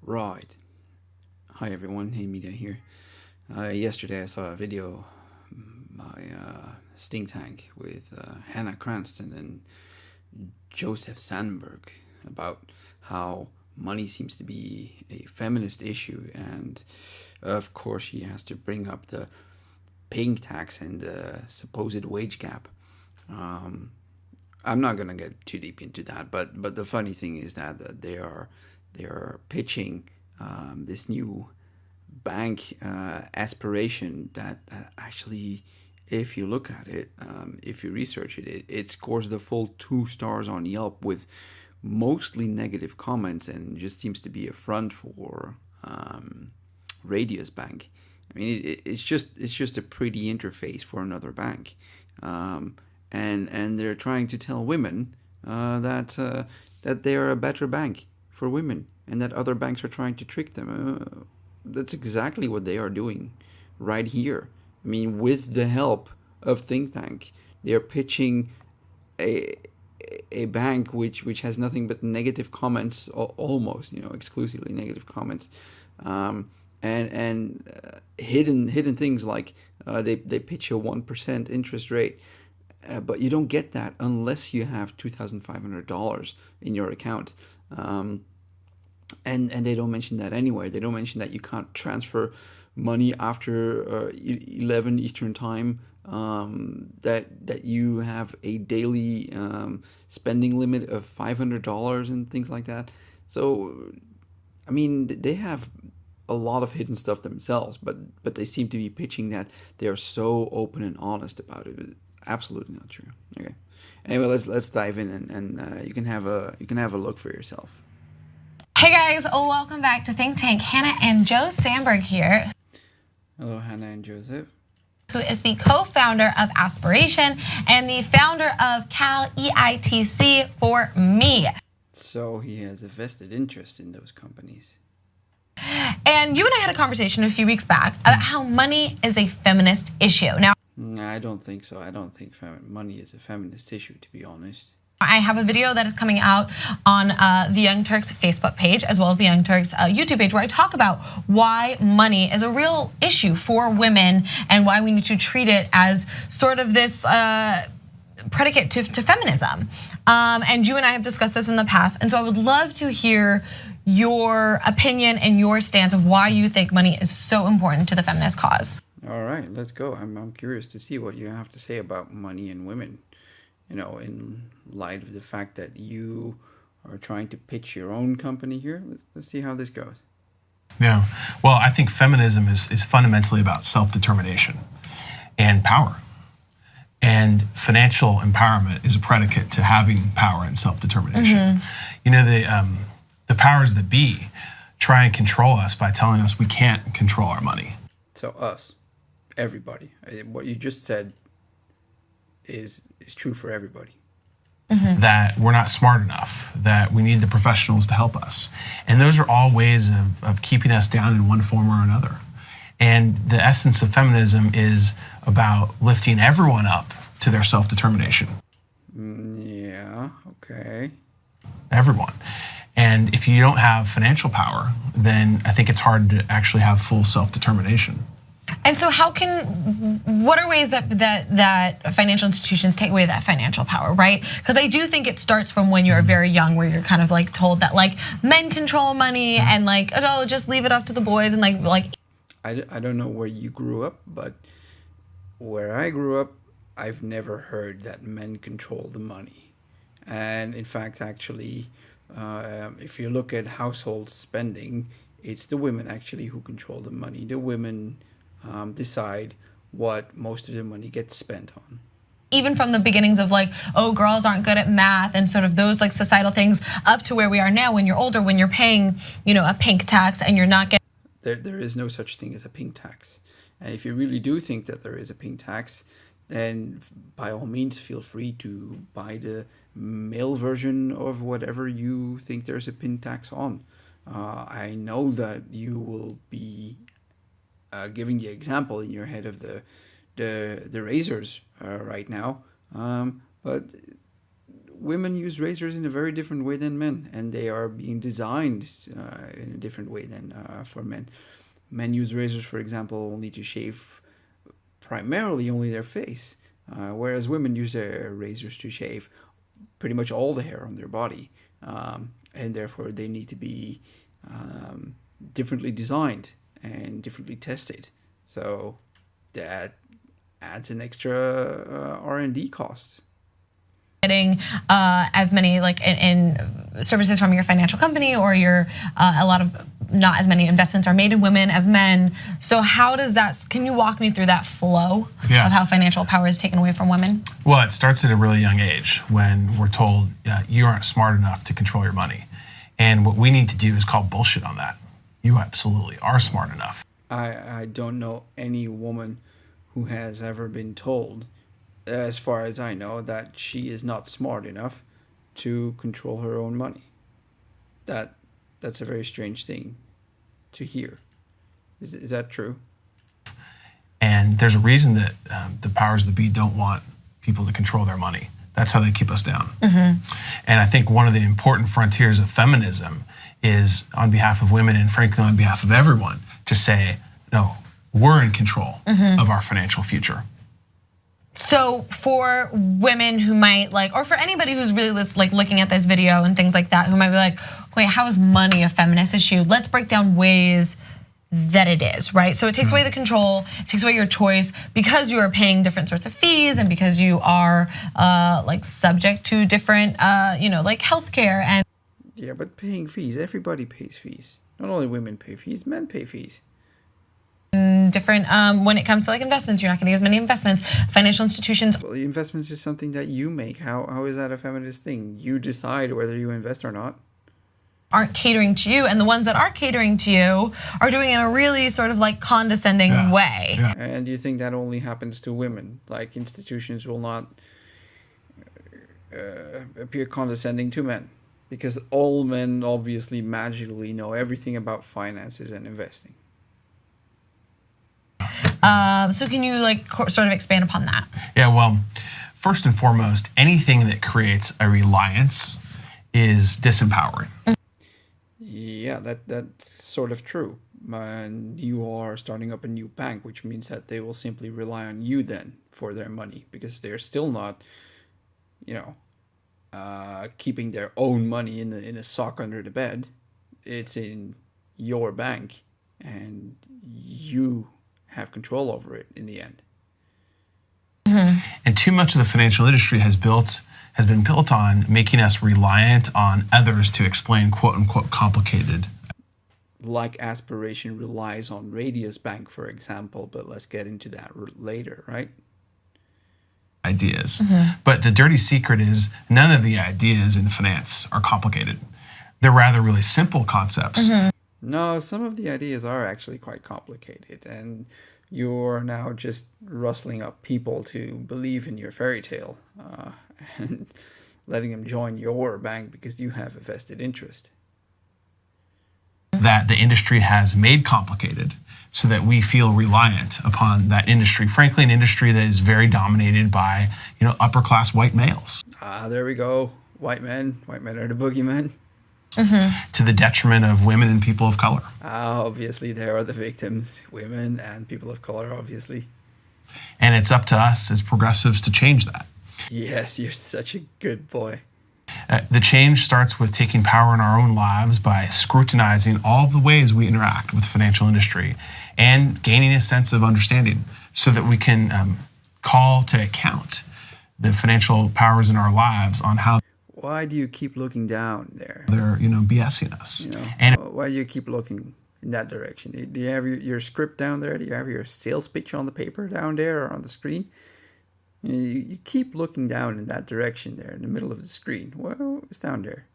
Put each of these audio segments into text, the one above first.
Right. Hi everyone, Hey Media here. Yesterday I saw a video by ThinkTank with Hannah Cranston and Joseph Sandberg about how money seems to be a feminist issue, and of course she has to bring up the paying tax and the supposed wage gap. Um, I'm not gonna get too deep into that, but the funny thing is that they are pitching this new bank aspiration that actually, if you look at it, if you research it, it scores the full 2 stars on Yelp with mostly negative comments, and just seems to be a front for Radius Bank. I mean, it's just a pretty interface for another bank, and they're trying to tell women that they are a better bank for women, and that other banks are trying to trick them. That's exactly what they are doing right here. I mean, with the help of Think Tank, they're pitching a a bank which has nothing but negative comments, almost exclusively negative comments, and hidden things like they pitch a 1% interest rate, but you don't get that unless you have $2,500 in your account. And they don't mention that anywhere. They don't mention that you can't transfer money after 11 Eastern time. That you have a daily spending limit of $500 and things like that. So, I mean, they have a lot of hidden stuff themselves, but they seem to be pitching that they are so open and honest about it. It's absolutely not true. Okay. Anyway, let's dive in, and you can have a look for yourself. Hey guys, welcome back to Think Tank. Hannah and Joe Sandberg here. Hello, Hannah and Joseph. Who is the co-founder of Aspiration and the founder of Cal EITC for me. So he has a vested interest in those companies. And you and I had a conversation a few weeks back about how money is a feminist issue. Now, I don't think so. I don't think money is a feminist issue, to be honest. I have a video that is coming out on the Young Turks Facebook page, as well as the Young Turks YouTube page, where I talk about why money is a real issue for women and why we need to treat it as sort of this predicate to feminism. And you and I have discussed this in the past, and so I would love to hear your opinion and your stance of why you think money is so important to the feminist cause. All right, let's go. I'm curious to see what you have to say about money and women. In light of the fact that you are trying to pitch your own company here. Let's see how this goes. Yeah, well, I think feminism is fundamentally about self-determination and power. And financial empowerment is a predicate to having power and self-determination. The powers that be try and control us by telling us we can't control our money. So us, everybody, what you just said is true for everybody. That we're not smart enough, that we need the professionals to help us. And those are all ways of keeping us down in one form or another. And the essence of feminism is about lifting everyone up to their self-determination. Yeah, okay. Everyone. And if you don't have financial power, then I think it's hard to actually have full self-determination. And so what are ways that financial institutions take away that financial power, right? Because I do think it starts from when you're very young, where you're kind of like told that like men control money and like, oh, just leave it up to the boys, and like. I don't know where you grew up, but where I grew up, I've never heard that men control the money. And in fact, actually, if you look at household spending, it's the women actually who control the money. The women decide what most of the money gets spent on. Even from the beginnings of like, oh, girls aren't good at math and sort of those like societal things, up to where we are now, when you're older, when you're paying, a pink tax and you're not getting. There is no such thing as a pink tax. And if you really do think that there is a pink tax, then by all means feel free to buy the male version of whatever you think there's a pink tax on. I know that you will be giving the example in your head of the razors right now, but women use razors in a very different way than men, and they are being designed in a different way than for men. Men use razors, for example, only to shave primarily only their face, whereas women use their razors to shave pretty much all the hair on their body, and therefore they need to be differently designed and differently tested. So that adds an extra R&D cost. Getting as many like in services from your financial company, or your a lot of not as many investments are made in women as men. So how does that? Can you walk me through that flow of how financial power is taken away from women? Well, it starts at a really young age when we're told you aren't smart enough to control your money, and what we need to do is call bullshit on that. You absolutely are smart enough. I don't know any woman who has ever been told, as far as I know, that she is not smart enough to control her own money. That's a very strange thing to hear. Is that true? And there's a reason that the powers that be don't want people to control their money. That's how they keep us down. And I think one of the important frontiers of feminism is, on behalf of women and frankly on behalf of everyone, to say, no, we're in control of our financial future. So for women who might like, or for anybody who's really like looking at this video and things like that, who might be like, wait, how is money a feminist issue? Let's break down ways that it is, right? So it takes away the control, it takes away your choice, because you are paying different sorts of fees, and because you are like subject to different, like healthcare and. Yeah, but paying fees, everybody pays fees. Not only women pay fees, men pay fees. Different when it comes to like investments, you're not getting as many investments. Financial institutions. Well, the investments is something that you make. How is that a feminist thing? You decide whether you invest or not. Aren't catering to you, and the ones that are catering to you are doing it in a really sort of like condescending way. Yeah. And you think that only happens to women? Like institutions will not appear condescending to men, because all men obviously magically know everything about finances and investing. So can you like sort of expand upon that? Yeah, well, first and foremost, anything that creates a reliance is disempowering. Yeah, that's sort of true. And you are starting up a new bank, which means that they will simply rely on you then for their money, because they're still not, keeping their own money in a sock under the bed. It's in your bank, and you have control over it in the end. And too much of the financial industry has been built on making us reliant on others to explain quote unquote complicated. Like aspiration relies on Radius Bank, for example, but let's get into that later, right? Ideas. But the dirty secret is none of the ideas in finance are complicated. They're rather really simple concepts. No, some of the ideas are actually quite complicated, and you're now just rustling up people to believe in your fairy tale and letting them join your bank because you have a vested interest. That the industry has made complicated so that we feel reliant upon that industry. Frankly, an industry that is very dominated by, upper class white males. There we go. White men are the boogeymen. To the detriment of women and people of color. Obviously, they are the victims, women and people of color, obviously. And it's up to us as progressives to change that. Yes, you're such a good boy. The change starts with taking power in our own lives by scrutinizing all the ways we interact with the financial industry and gaining a sense of understanding so that we can call to account the financial powers in our lives on how. Why do you keep looking down there? They're, BSing us. And why do you keep looking in that direction? Do you have your script down there? Do you have your sales pitch on the paper down there or on the screen? You keep looking down in that direction there in the middle of the screen. Well, it's down there.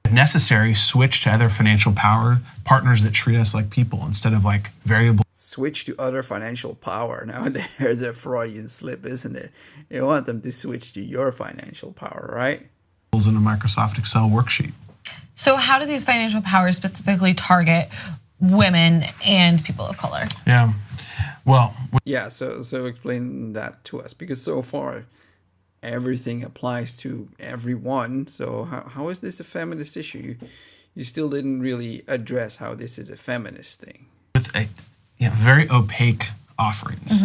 if necessary, switch to other financial power partners that treat us like people instead of like variable. Switch to other financial power. Now there's a Freudian slip, isn't it? You want them to switch to your financial power, right? In a Microsoft Excel worksheet. So how do these financial powers specifically target women and people of color? Yeah. Well, yeah, so explain that to us, because so far everything applies to everyone. So how is this a feminist issue? You still didn't really address how this is a feminist thing. With very opaque offerings.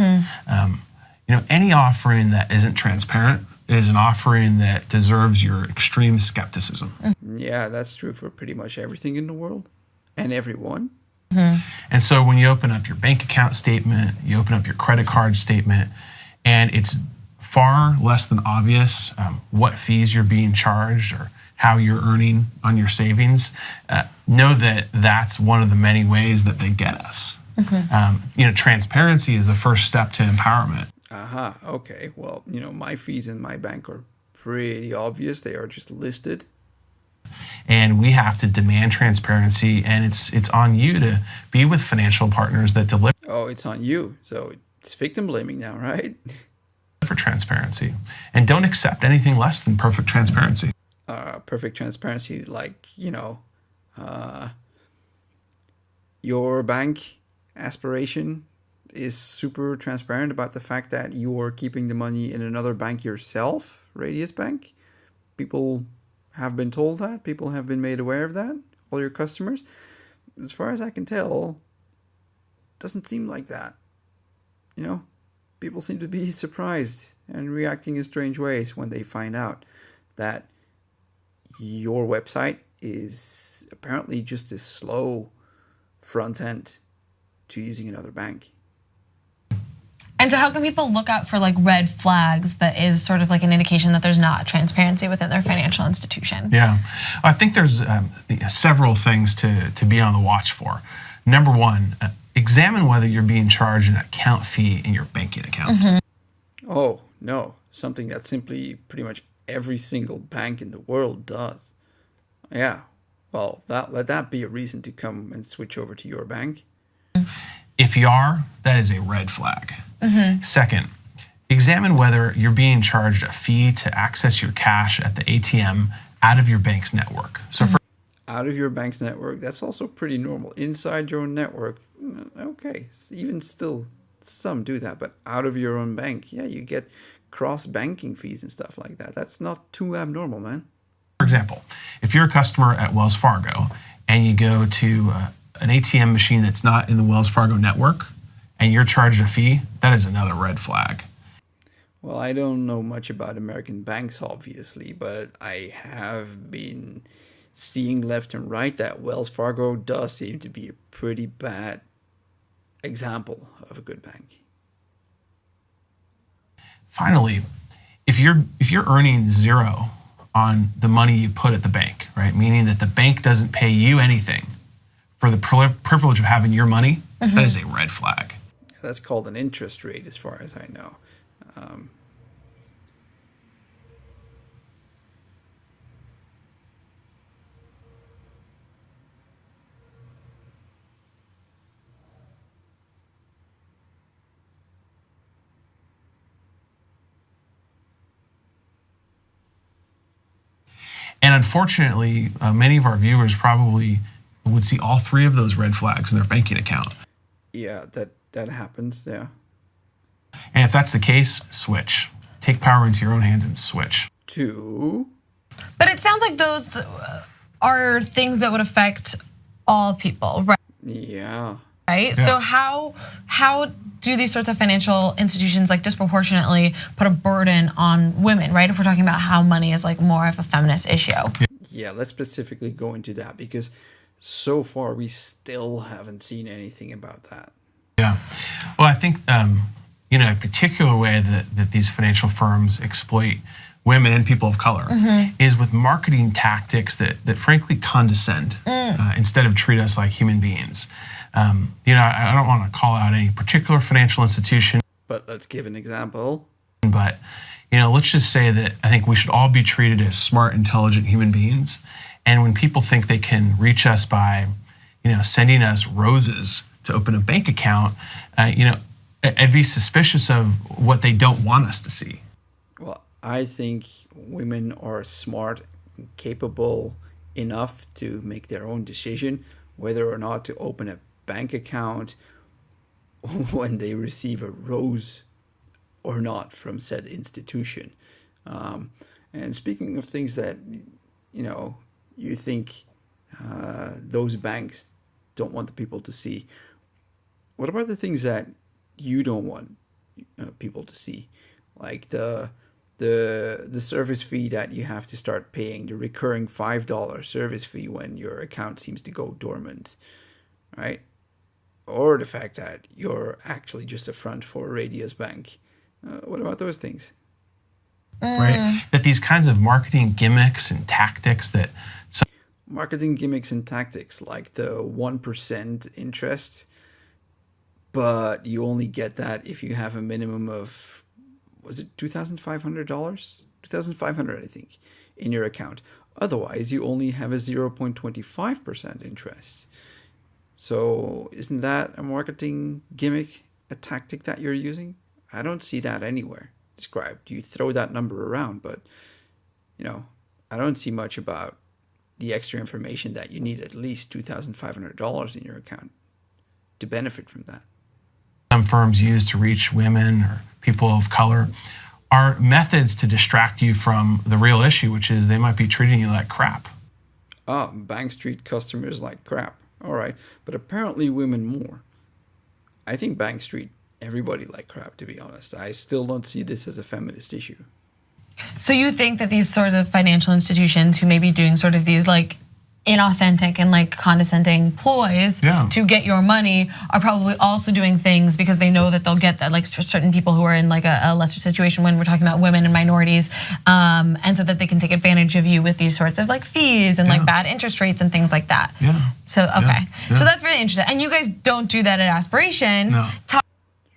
Any offering that isn't transparent is an offering that deserves your extreme skepticism. Yeah, that's true for pretty much everything in the world and everyone. And so when you open up your bank account statement, you open up your credit card statement, and it's far less than obvious what fees you're being charged or how you're earning on your savings, know that that's one of the many ways that they get us. Transparency is the first step to empowerment. Okay. Well, my fees in my bank are pretty obvious. They are just listed. And we have to demand transparency, and it's on you to be with financial partners that deliver. Oh, it's on you. So it's victim blaming now, right? For transparency, and don't accept anything less than perfect transparency. Perfect transparency, like your bank aspiration is super transparent about the fact that you're keeping the money in another bank yourself, Radius Bank. People have been told that. People have been made aware of that. All your customers. As far as I can tell, doesn't seem like that. People seem to be surprised and reacting in strange ways when they find out that your website is apparently just a slow front end to using another bank. And so how can people look out for like red flags that is sort of like an indication that there's not transparency within their financial institution? Yeah, I think there's several things to be on the watch for. Number one, examine whether you're being charged an account fee in your banking account. Oh, no. Something that simply pretty much every single bank in the world does. Yeah. Well, let that be a reason to come and switch over to your bank. If you are, that is a red flag. Second, examine whether you're being charged a fee to access your cash at the ATM out of your bank's network. So out of your bank's network, that's also pretty normal. Inside your own network, okay. Even still, some do that. But out of your own bank, yeah, you get cross-banking fees and stuff like that. That's not too abnormal, man. For example, if you're a customer at Wells Fargo and you go to an ATM machine that's not in the Wells Fargo network and you're charged a fee, that is another red flag. Well, I don't know much about American banks, obviously, but I have been seeing left and right that Wells Fargo does seem to be a pretty bad example of a good bank. Finally, if you're earning zero on the money you put at the bank, right, meaning that the bank doesn't pay you anything for the privilege of having your money, that is a red flag. That's called an interest rate, as far as I know. And unfortunately, many of our viewers probably would see all three of those red flags in their banking account. Yeah, that happens, yeah. And if that's the case, switch. Take power into your own hands and switch. But it sounds like those are things that would affect all people, right? Yeah. Right? Yeah. So how do these sorts of financial institutions like disproportionately put a burden on women, right? If we're talking about how money is like more of a feminist issue. Yeah, let's specifically go into that because so far we still haven't seen anything about that. Yeah. Well, I think a particular way that these financial firms exploit women and people of color is with marketing tactics that frankly condescend instead of treat us like human beings. I don't want to call out any particular financial institution. But let's give an example. But, let's just say that I think we should all be treated as smart, intelligent human beings. And when people think they can reach us by, sending us roses to open a bank account, I'd be suspicious of what they don't want us to see. Well, I think women are smart and capable enough to make their own decision whether or not to open a bank account when they receive a rose or not from said institution. And speaking of things that, you think those banks don't want the people to see, what about the things that you don't want people to see? Like the service fee that you have to start paying, the recurring $5 service fee when your account seems to go dormant, right? Or the fact that you're actually just a front for Radius Bank. What about those things? Right? That these kinds of marketing gimmicks and tactics that Marketing gimmicks and tactics like the 1% interest, but you only get that if you have a minimum of, was it $2,500? $2,500, I think, in your account. Otherwise, you only have a 0.25% interest. So isn't that a marketing gimmick, a tactic that you're using? I don't see that anywhere described. You throw that number around, but I don't see much about the extra information that you need at least $2,500 in your account to benefit from that. some firms use to reach women or people of color are methods to distract you from the real issue, which is they might be treating you like crap. Banks treat customers like crap. All right, but apparently women more. I think banks treat everybody like crap, to be honest. I still don't see this as a feminist issue. So you think that these sort of financial institutions who may be doing sort of these like inauthentic and like condescending ploys to get your money are probably also doing things because they know that they'll get that, like for certain people who are in like a lesser situation when we're talking about women and minorities, and so that they can take advantage of you with these sorts of like fees and like bad interest rates and things like that. So okay, so that's really interesting. And you guys don't do that at Aspiration. No.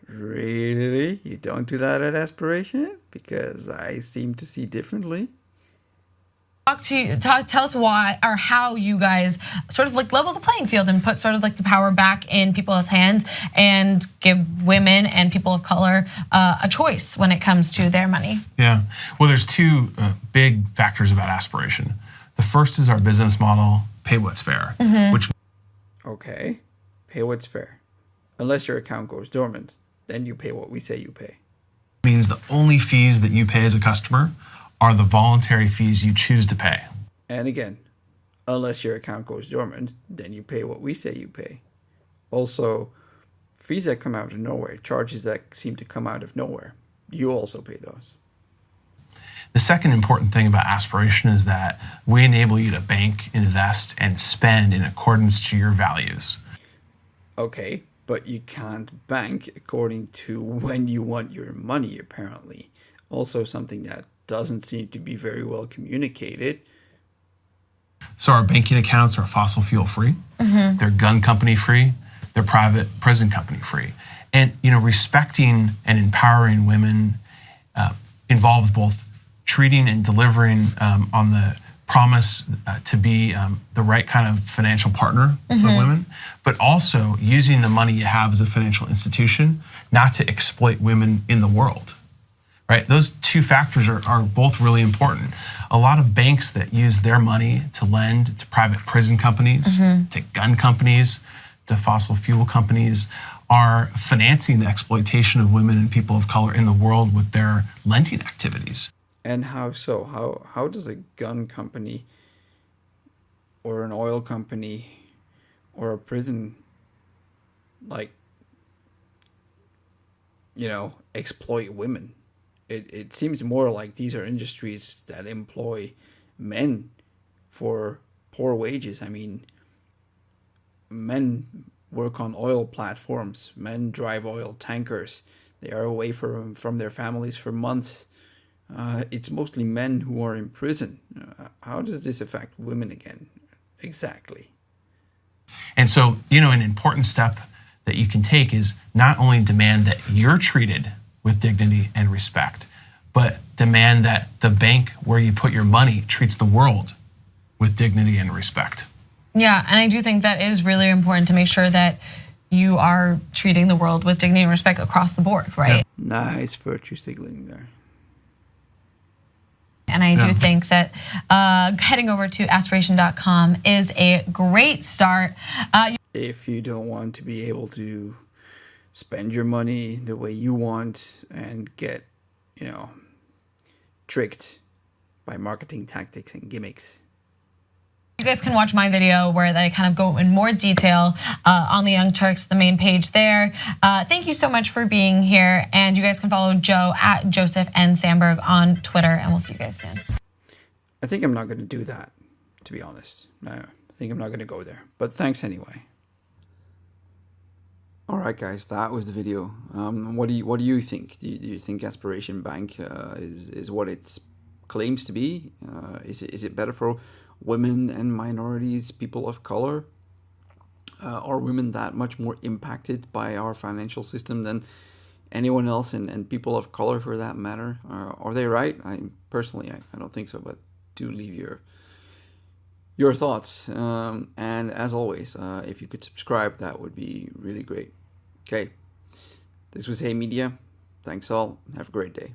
Really? You don't do that at Aspiration? Because I seem to see differently. Tell us why or how you guys sort of like level the playing field and put sort of like the power back in people's hands and give women and people of color a choice when it comes to their money. Yeah, well, there's two big factors about Aspiration. The first is our business model, pay what's fair, which Okay, pay what's fair. Unless your account goes dormant, then you pay what we say you pay. means the only fees that you pay as a customer are the voluntary fees you choose to pay. And again, unless your account goes dormant, then you pay what we say you pay. Also, fees that come out of nowhere, charges that seem to come out of nowhere, you also pay those. The second important thing about Aspiration is that we enable you to bank, invest, and spend in accordance to your values. Okay, but you can't bank according to when you want your money, apparently. Also something that doesn't seem to be very well communicated. So our banking accounts are fossil fuel free, they're gun company free, they're private prison company free. And respecting and empowering women involves both treating and delivering on the promise to be the right kind of financial partner for women, but also using the money you have as a financial institution not to exploit women in the world. Right? Those two factors are both really important. A lot of banks that use their money to lend to private prison companies, to gun companies, to fossil fuel companies are financing the exploitation of women and people of color in the world with their lending activities. And how so? How does a gun company or an oil company or a prison exploit women? It seems more like these are industries that employ men for poor wages. I mean, men work on oil platforms. Men drive oil tankers. They are away from their families for months. It's mostly men who are in prison. How does this affect women again? Exactly. And so, an important step that you can take is not only demand that you're treated with dignity and respect, but demand that the bank where you put your money treats the world with dignity and respect. Yeah, and I do think that is really important to make sure that you are treating the world with dignity and respect across the board, right? Nice virtue signaling there. And I do think that heading over to aspiration.com is a great start. If you don't want to be able to spend your money the way you want and get, tricked by marketing tactics and gimmicks. You guys can watch my video where I kind of go in more detail on the Young Turks, the main page there. Thank you so much for being here. And you guys can follow Joe at Joseph N. Sandberg on Twitter. And we'll see you guys soon. I think I'm not going to do that, to be honest. I think I'm not going to go there. But thanks anyway. All right, guys, that was the video. What do you think? Do you think Aspiration Bank is what it claims to be? Is it better for women and minorities, people of color? Are women that much more impacted by our financial system than anyone else, and people of color for that matter? Are they right? I don't think so, but do leave your thoughts. And as always, if you could subscribe, that would be really great. Okay, this was Hey Media. Thanks all. Have a great day.